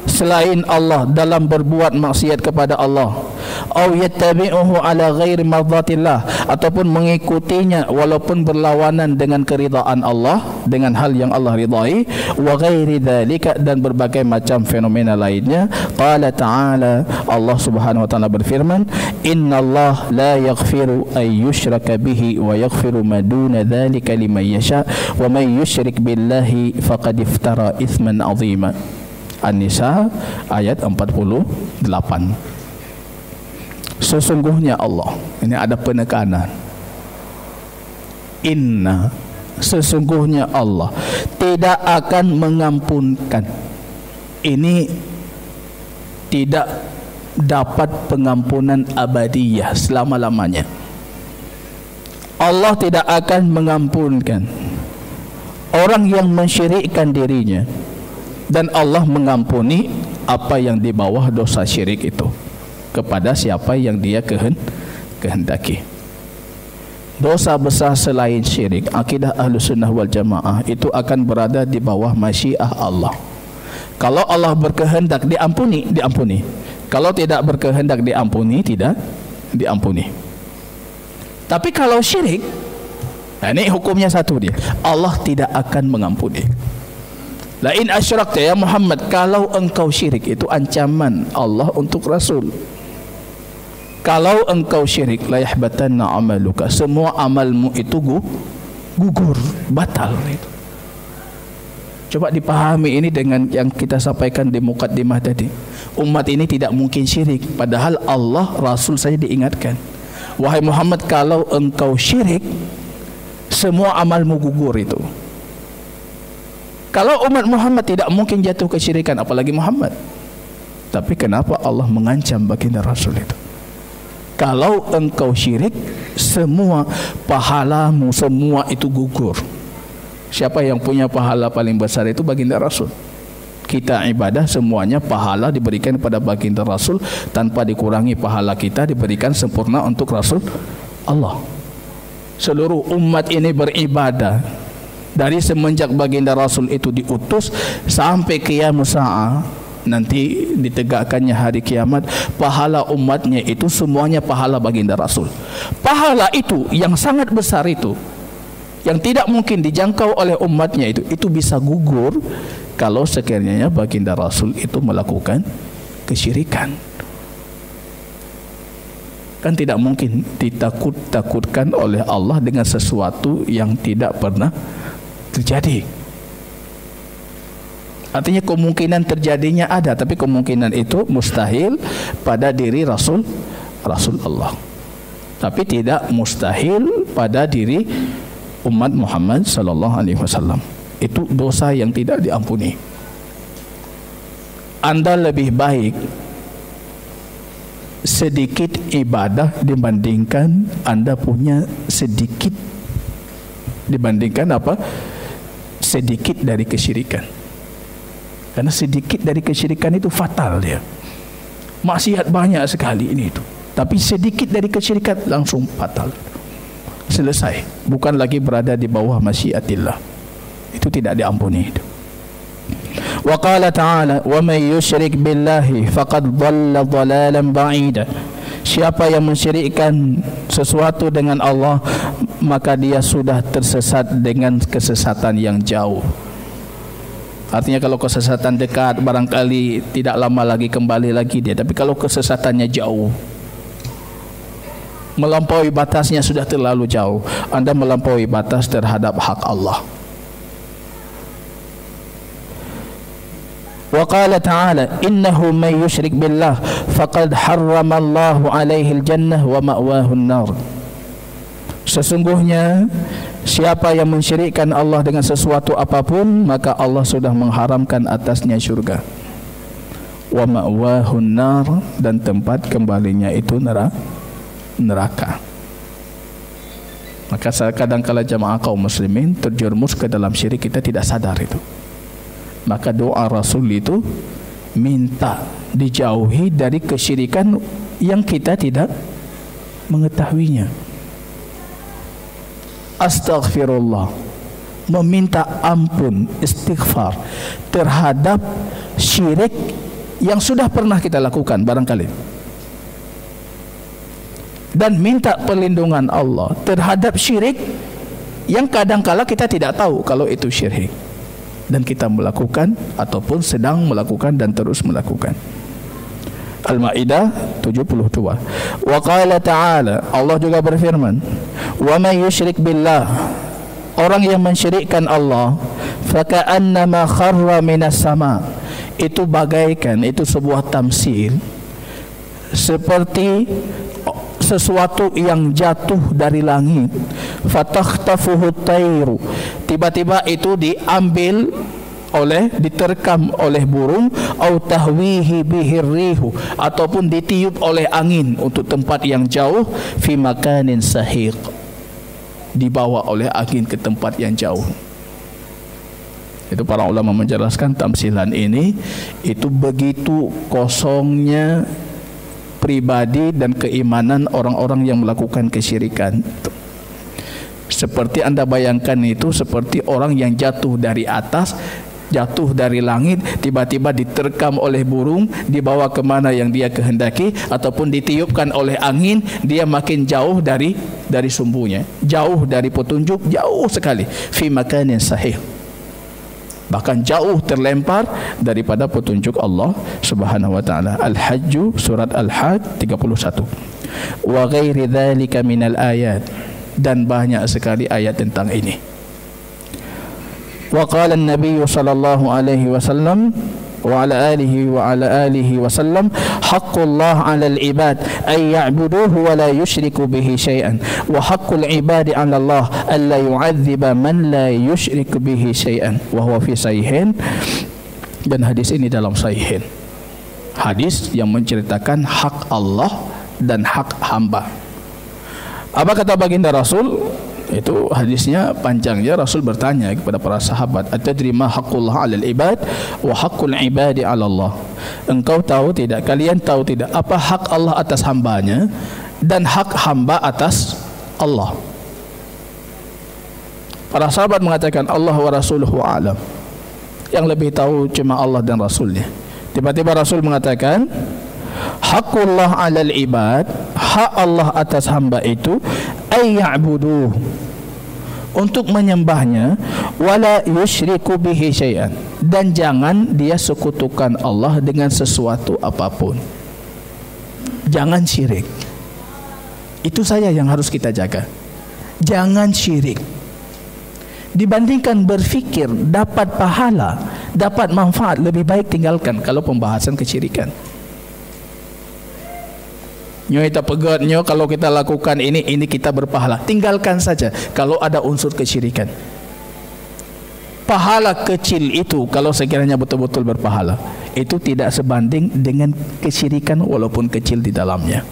selain Allah dalam berbuat maksiat kepada Allah, au yattabi'uhu ala ghairi mardatillah, ataupun mengikutinya walaupun berlawanan dengan keridaan Allah, dengan hal yang Allah ridai, wa ghairi dzalika, dan berbagai macam fenomena lainnya. Qala ta'ala, Allah Subhanahu wa taala berfirman, innallaha la yaghfiru ay yushraka bihi wa yaghfiru ma duna dzalika liman yasha wa may yusyrik billahi faqad iftara itsman 'azima. An-Nisa ayat 48. Sesungguhnya Allah, ini ada penekanan, inna, sesungguhnya Allah tidak akan mengampunkan. Ini tidak dapat pengampunan abadiyah selama-lamanya. Allah tidak akan mengampunkan orang yang mensyirikkan dirinya, dan Allah mengampuni apa yang di bawah dosa syirik itu kepada siapa yang dia kehendaki. Dosa besar selain syirik, akidah Ahlussunnah wal Jamaah itu akan berada di bawah masyiah Allah. Kalau Allah berkehendak diampuni, diampuni. Kalau tidak berkehendak diampuni, tidak diampuni. Tapi kalau syirik, nah ini hukumnya satu dia, Allah tidak akan mengampuni. La in asyrakta ya Muhammad, kalau engkau syirik, itu ancaman Allah untuk Rasul. Kalau engkau syirik, la yahbatanna amaluka, semua amalmu itu gugur, batal itu. Coba dipahami ini dengan yang kita sampaikan di mukaddimah tadi. Umat ini tidak mungkin syirik, padahal Allah, Rasul saja diingatkan. Wahai Muhammad, kalau engkau syirik, semua amalmu gugur itu. Kalau umat Muhammad tidak mungkin jatuh kesyirikan, apalagi Muhammad. Tapi kenapa Allah mengancam baginda Rasul itu? Kalau engkau syirik, semua pahalamu semua itu gugur. Siapa yang punya pahala paling besar itu baginda Rasul. Kita ibadah semuanya pahala diberikan kepada baginda Rasul, tanpa dikurangi pahala kita diberikan sempurna untuk Rasul Allah. Seluruh umat ini beribadah dari semenjak baginda Rasul itu diutus sampai kiamat sa'ah, nanti ditegakkannya hari kiamat, pahala umatnya itu semuanya pahala baginda Rasul. Pahala itu yang sangat besar itu, yang tidak mungkin dijangkau oleh umatnya itu bisa gugur kalau sekiranya baginda Rasul itu melakukan kesyirikan. Kan tidak mungkin ditakut-takutkan oleh Allah dengan sesuatu yang tidak pernah terjadi. Artinya kemungkinan terjadinya ada, tapi kemungkinan itu mustahil pada diri Rasul Allah. Tapi tidak mustahil pada diri umat Muhammad sallallahu alaihi wasallam. Itu dosa yang tidak diampuni. Anda lebih baik sedikit ibadah dibandingkan Anda punya sedikit, dibandingkan apa? Sedikit dari kesyirikan. Karena sedikit dari kesyirikan itu fatal dia. Maksiat banyak sekali ini itu, tapi sedikit dari kesyirikan langsung fatal. Selesai, bukan lagi berada di bawah masyiatillah. Itu tidak diampuni itu. Wa qala ta'ala, wa may yusyrik billahi faqad dhalla dhalalan ba'ida. Siapa yang mensyirikkan sesuatu dengan Allah, maka dia sudah tersesat dengan kesesatan yang jauh. Artinya kalau kesesatan dekat, barangkali tidak lama lagi kembali lagi dia. Tapi kalau kesesatannya jauh, melampaui batasnya, sudah terlalu jauh, Anda melampaui batas terhadap hak Allah. Wa qala ta'ala, innahu may yushrik billah faqad harramallahu alaihi al-jannah wa ma'wahu an-nar. Sesungguhnya siapa yang mensyirikkan Allah dengan sesuatu apapun, maka Allah sudah mengharamkan atasnya syurga. Wa ma'wahu an-nar, dan tempat kembalinya itu neraka. Maka kadang-kala jamaah kaum muslimin terjerumus ke dalam syirik, kita tidak sadar itu. Maka doa Rasul itu minta dijauhi dari kesyirikan yang kita tidak mengetahuinya. Astaghfirullah, meminta ampun, istighfar terhadap syirik yang sudah pernah kita lakukan barangkali, dan minta perlindungan Allah terhadap syirik yang kadangkala kita tidak tahu kalau itu syirik, dan kita melakukan ataupun sedang melakukan dan terus melakukan. Al-Maidah 72. Wa qala ta'ala, Allah juga berfirman, wa may yusyrik billah, orang yang mensyirikkan Allah, faka'annama kharra minas sama, itu bagaikan, itu sebuah tamsil, seperti sesuatu yang jatuh dari langit, fatakhtafuhu tayru, tiba-tiba itu diambil diterkam oleh burung, au tahwihi bihir rihu, ataupun ditiup oleh angin untuk tempat yang jauh, fi makanin sahiq, dibawa oleh angin ke tempat yang jauh. Itu para ulama menjelaskan tamsilan ini itu begitu kosongnya pribadi dan keimanan orang-orang yang melakukan kesyirikan. Seperti Anda bayangkan itu seperti orang yang jatuh dari atas, jatuh dari langit, tiba-tiba diterkam oleh burung, dibawa kemana yang dia kehendaki, ataupun ditiupkan oleh angin, dia makin jauh dari sumbunya, jauh dari petunjuk, jauh sekali, fi makanin sahih, bahkan jauh terlempar daripada petunjuk Allah Subhanahu wa taala. Al-Hajj, surat Al-Hajj 31. Wa ghairi dzalika minal ayat, dan banyak sekali ayat tentang ini. Wa qala an-nabiy sallallahu alaihi wasallam wa ala alihi wasallam, haqqullah 'alal ibad ay ya'buduhu wa la yusyriku bihi syai'an, wa haqqul ibadi 'ala Allah alla yu'adziba man la yusyriku bihi syai'an, wa huwa fi sahihain. Dan hadis ini dalam sahihain, hadis yang menceritakan hak Allah dan hak hamba. Apa kata baginda Rasul? Itu hadisnya panjangnya. Rasul bertanya kepada para sahabat, atadri ma haqqullah 'alal ibad wa haqqul ibadi 'ala Allah. Engkau tahu tidak, kalian tahu tidak apa hak Allah atas hambanya dan hak hamba atas Allah? Para sahabat mengatakan Allah wa rasuluhu a'lam, yang lebih tahu cuma Allah dan Rasulnya. Tiba-tiba Rasul mengatakan, haqqullah 'alal ibad, hak Allah atas hamba itu ay ya'buduh, untuk menyembahnya, wala yusyriku bihi syai'an, dan jangan dia sekutukan Allah dengan sesuatu apapun. Jangan syirik. Itu saja yang harus kita jaga. Jangan syirik. Dibandingkan berfikir dapat pahala, dapat manfaat, lebih baik tinggalkan kalau pembahasan kesyirikan. Nyo kita pegatnya kalau kita lakukan ini kita berpahala. Tinggalkan saja kalau ada unsur kesyirikan. Pahala kecil itu kalau sekiranya betul-betul berpahala, itu tidak sebanding dengan kesyirikan walaupun kecil di dalamnya.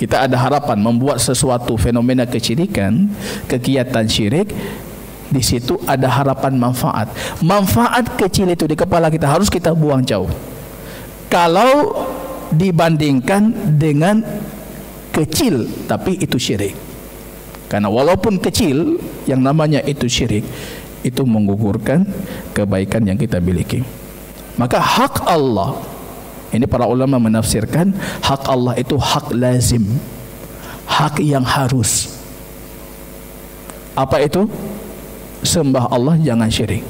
Kita ada harapan membuat sesuatu fenomena kesyirikan, kegiatan syirik, di situ ada harapan manfaat. Manfaat kecil itu di kepala kita harus kita buang jauh. Kalau dibandingkan dengan kecil tapi itu syirik. Karena walaupun kecil, yang namanya itu syirik, itu menggugurkan kebaikan yang kita miliki. Maka hak Allah, ini para ulama menafsirkan, hak Allah itu hak lazim, hak yang harus. Apa itu? Sembah Allah, jangan syirik.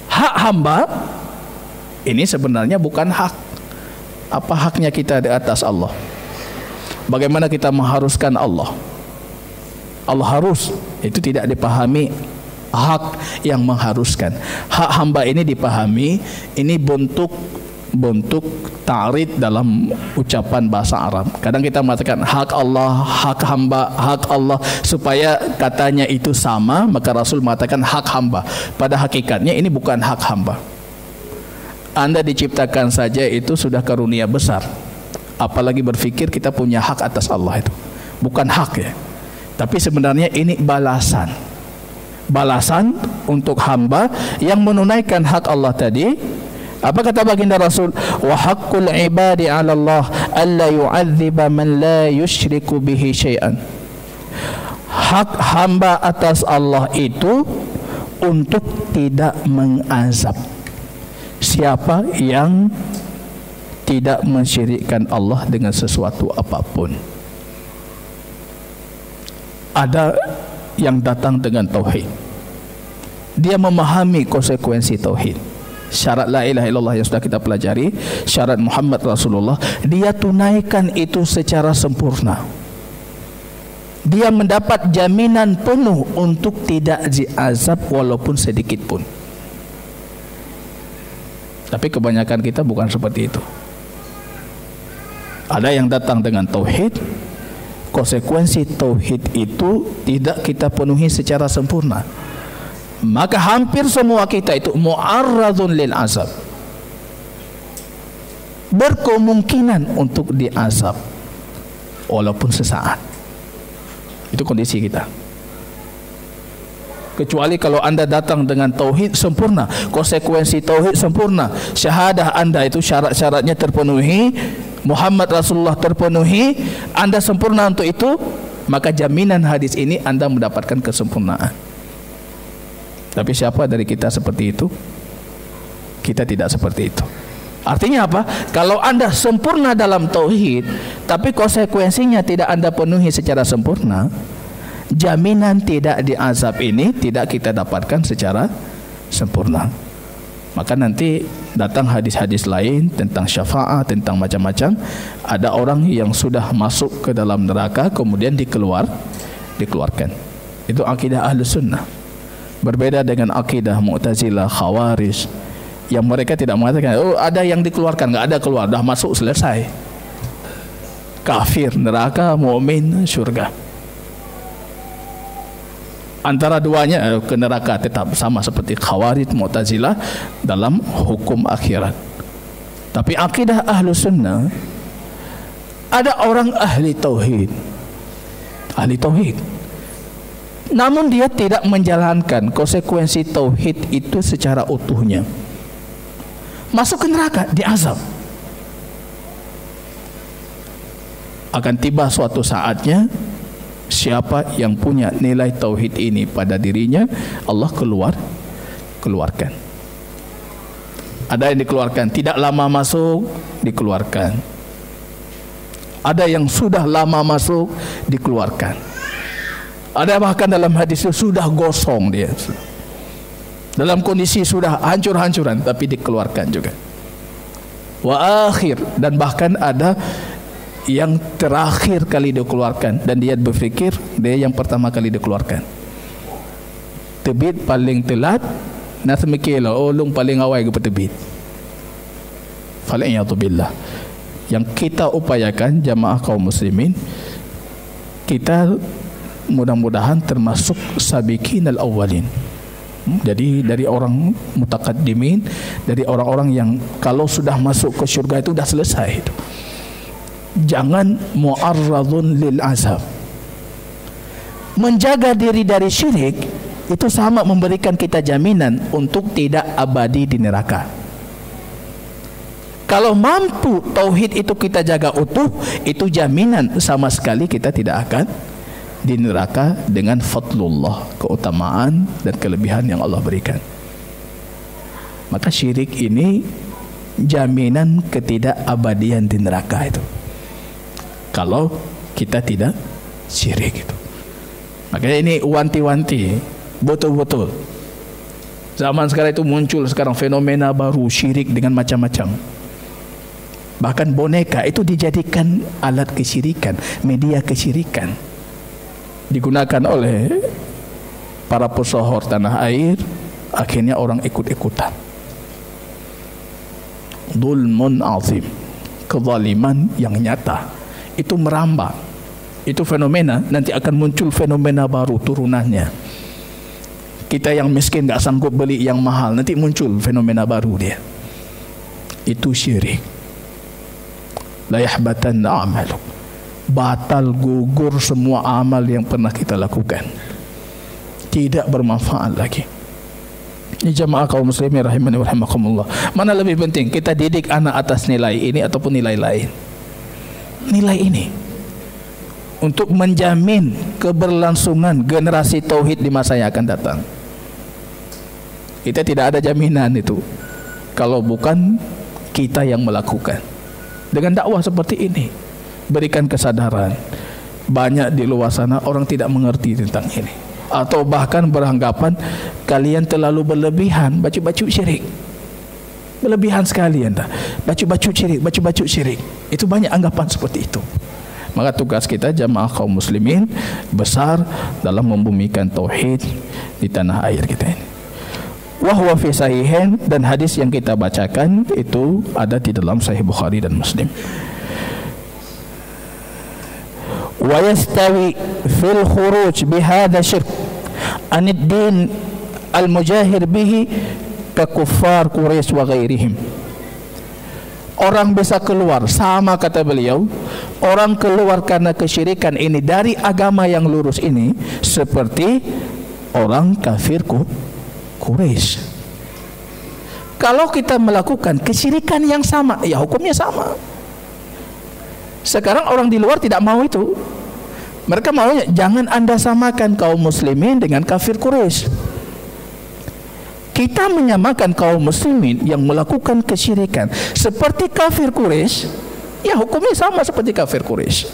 Hak hamba ini sebenarnya bukan hak. Apa haknya kita di atas Allah? Bagaimana kita mengharuskan Allah? Allah harus, itu tidak dipahami hak yang mengharuskan. Hak hamba ini dipahami, ini bentuk ta'rid dalam ucapan bahasa Arab. Kadang kita mengatakan hak Allah, hak hamba, hak Allah, supaya katanya itu sama, maka Rasul mengatakan hak hamba. Pada hakikatnya ini bukan hak hamba. Anda diciptakan saja itu sudah karunia besar, apalagi berfikir kita punya hak atas Allah. Itu bukan hak ya, tapi sebenarnya ini balasan untuk hamba yang menunaikan hak Allah tadi. Apa kata baginda Rasul? Wa haqqul ibadi 'ala Allah alla yu'adziba man la yusyriku bihi syai'an. Hak hamba atas Allah itu untuk tidak mengazab siapa yang tidak mensyirikkan Allah dengan sesuatu apapun. Ada yang datang dengan tauhid, dia memahami konsekuensi tauhid, syarat la ilaha illallah yang sudah kita pelajari, syarat Muhammad Rasulullah, dia tunaikan itu secara sempurna. Dia mendapat jaminan penuh untuk tidak diazab walaupun sedikit pun. Tapi kebanyakan kita bukan seperti itu. Ada yang datang dengan tauhid, konsekuensi tauhid itu tidak kita penuhi secara sempurna, maka hampir semua kita itu mu'arradun lil azab, berkemungkinan untuk diazab walaupun sesaat. Itu kondisi kita. Kecuali kalau anda datang dengan tauhid sempurna, konsekuensi tauhid sempurna, syahadah anda itu syarat-syaratnya terpenuhi, Muhammad Rasulullah terpenuhi, anda sempurna untuk itu, maka jaminan hadis ini anda mendapatkan kesempurnaan. Tapi siapa dari kita seperti itu? Kita tidak seperti itu. Artinya apa? Kalau anda sempurna dalam tauhid, tapi konsekuensinya tidak anda penuhi secara sempurna, jaminan tidak diazab ini tidak kita dapatkan secara sempurna. Maka nanti datang hadis-hadis lain tentang syafaat, tentang macam-macam. Ada orang yang sudah masuk ke dalam neraka kemudian dikeluarkan. Itu akidah Ahlus Sunnah. Berbeda dengan akidah Mu'tazilah, Khawarij, yang mereka tidak mengatakan, oh ada yang dikeluarkan, enggak ada keluar, dah masuk selesai. Kafir neraka, mukmin syurga. Antara duanya ke neraka tetap sama seperti Khawarij, Mu'tazilah dalam hukum akhirat. Tapi akidah Ahlus Sunnah, ada orang ahli tauhid, namun dia tidak menjalankan konsekuensi tauhid itu secara utuhnya, masuk ke neraka, diazab. Akan tiba suatu saatnya, siapa yang punya nilai tauhid ini pada dirinya, Allah keluarkan. Ada yang dikeluarkan, tidak lama masuk, dikeluarkan. Ada yang sudah lama masuk, dikeluarkan. Ada bahkan dalam hadis itu sudah gosong dia, dalam kondisi sudah hancur-hancuran, tapi dikeluarkan juga. Wa akhir, dan bahkan ada yang terakhir kali dikeluarkan, dan dia berfikir dia yang pertama kali dikeluarkan. Tebit paling telat, nas mikirlah ulung paling awal ke tebit. Fala'iyatu billah. Yang kita upayakan jamaah kaum muslimin, kita mudah-mudahan termasuk sabiqin al-awwalin. Jadi dari orang mutakaddimin, dari orang-orang yang kalau sudah masuk ke syurga itu sudah selesai itu. Jangan mu'arradun lil azab. Menjaga diri dari syirik itu sama memberikan kita jaminan untuk tidak abadi di neraka. Kalau mampu tauhid itu kita jaga utuh, itu jaminan sama sekali kita tidak akan di neraka dengan fadlullah, keutamaan dan kelebihan yang Allah berikan. Maka syirik ini jaminan ketidakabadian di neraka itu, kalau kita tidak syirik itu. Makanya ini wanti-wanti betul-betul. Zaman sekarang itu muncul sekarang fenomena baru syirik dengan macam-macam. Bahkan boneka itu dijadikan alat kesyirikan, media kesyirikan, digunakan oleh para pesohor tanah air. Akhirnya orang ikut-ikutan. Zulmun azim, kezaliman yang nyata. Itu merambah. Itu fenomena, nanti akan muncul fenomena baru turunannya. Kita yang miskin tak sanggup beli yang mahal, nanti muncul fenomena baru dia. Itu syirik. La yahbatanna amaluk. Batal, gugur semua amal yang pernah kita lakukan, tidak bermanfaat lagi. Ini jamaah kaum muslimin rahimani wa rahimakumullah. Mana lebih penting, kita didik anak atas nilai ini ataupun nilai lain? Nilai ini untuk menjamin keberlangsungan generasi tauhid di masa yang akan datang. Kita tidak ada jaminan itu kalau bukan kita yang melakukan. Dengan dakwah seperti ini, berikan kesadaran. Banyak di luar sana orang tidak mengerti tentang ini, atau bahkan beranggapan kalian terlalu berlebihan baca-baca syirik. Berlebihan sekali anda baca-baca syirik. Itu banyak anggapan seperti itu. Maka tugas kita jamaah kaum muslimin besar dalam membumikan tauhid di tanah air kita ini. Wa huwa fi sahihain, dan hadis yang kita bacakan itu ada di dalam Sahih Bukhari dan Muslim. Wa yastawi fil khuruj bi hadha syirk an ad-din al-mujahir bihi ka kuffar Quraisy wa ghairihim. Orang bisa keluar, sama kata beliau, orang keluar karena kesyirikan ini dari agama yang lurus ini seperti orang kafir Quraisy. Kalau kita melakukan kesyirikan yang sama, ya hukumnya sama. Sekarang orang di luar tidak mau itu. Mereka maunya jangan anda samakan kaum muslimin dengan kafir Quraisy. Kita menyamakan kaum muslimin yang melakukan kesyirikan seperti kafir Quraisy, ya hukumnya sama seperti kafir Quraisy.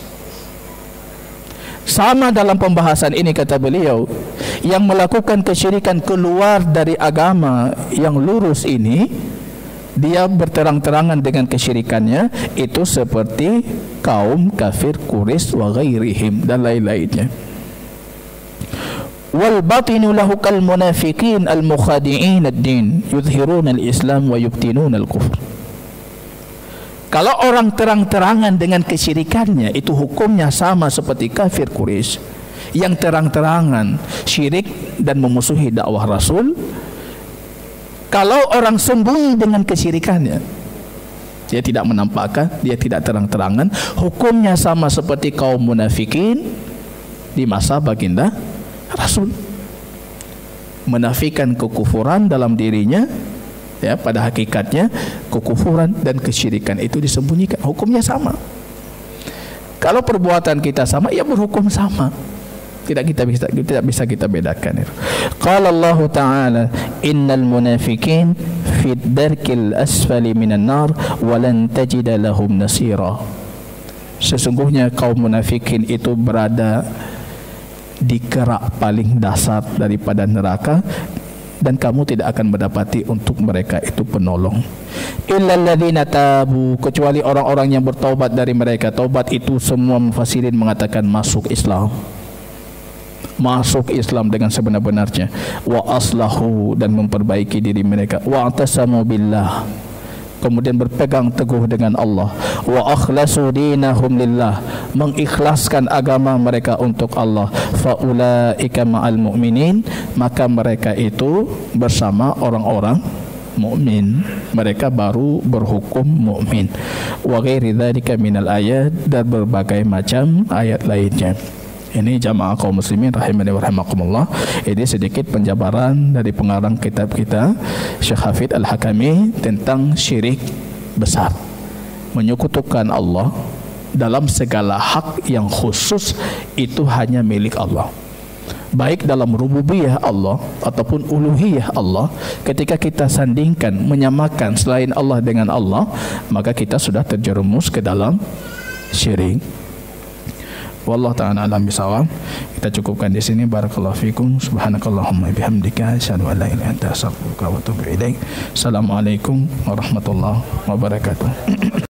Sama dalam pembahasan ini kata beliau, yang melakukan kesyirikan keluar dari agama yang lurus ini, dia berterang-terangan dengan kesyirikannya, itu seperti kaum kafir Quraisy wa ghairihim dan lain-lainnya. Wal batinu lahu kal munafiqin al mukhadi'in ad-din yudhhiruna al-islam wa yubtinuna al-kufr. Kalau orang terang-terangan dengan kesyirikannya, itu hukumnya sama seperti kafir Quraisy yang terang-terangan syirik dan memusuhi dakwah Rasul. Kalau orang sembunyi dengan kesyirikannya, dia tidak menampakkan, dia tidak terang-terangan, hukumnya sama seperti kaum munafikin di masa baginda Rasul. Menafikan kekufuran dalam dirinya, ya, pada hakikatnya kekufuran dan kesyirikan itu disembunyikan, hukumnya sama. Kalau perbuatan kita sama, ya berhukum sama. Tidak bisa kita bedakan. Qala Allah Ta'ala, innal munafiqin fi ad-darkil asfali minan nar wa lan tajida lahum nasira. Sesungguhnya kaum munafikin itu berada di kerak paling dasar daripada neraka, dan kamu tidak akan mendapati untuk mereka itu penolong. Illal ladzina tabu, kecuali orang-orang yang bertaubat dari mereka. Taubat itu semua mufassirin mengatakan masuk Islam. Masuk Islam dengan sebenar-benarnya. Wa aslahu, dan memperbaiki diri mereka. Wa atasamu billah, kemudian berpegang teguh dengan Allah. Wa akhlasu dinahum lillah, mengikhlaskan agama mereka untuk Allah. Fa ulaika ma'al mu'minin, maka mereka itu bersama orang-orang mukmin, mereka baru berhukum mukmin. Wa ghairi dzalika minal ayat, dan berbagai macam ayat lainnya. Ini jamaah kaum muslimin rahimani wa rahimakumullah. Ini sedikit penjabaran dari pengarang kitab kita Syekh Hafidz Al-Hakami tentang syirik besar, menyekutukan Allah dalam segala hak yang khusus itu hanya milik Allah, baik dalam rububiyah Allah ataupun uluhiyah Allah. Ketika kita sandingkan, menyamakan selain Allah dengan Allah, maka kita sudah terjerumus ke dalam syirik. Wallahu ta'ala alam bisawab. Kita cukupkan di sini. Barakallahu fikum. Subhanakallahumma bihamdika asyhadu an la ilaha illa anta astaghfiruka wa atubu ilaik. Assalamualaikum warahmatullahi wabarakatuh.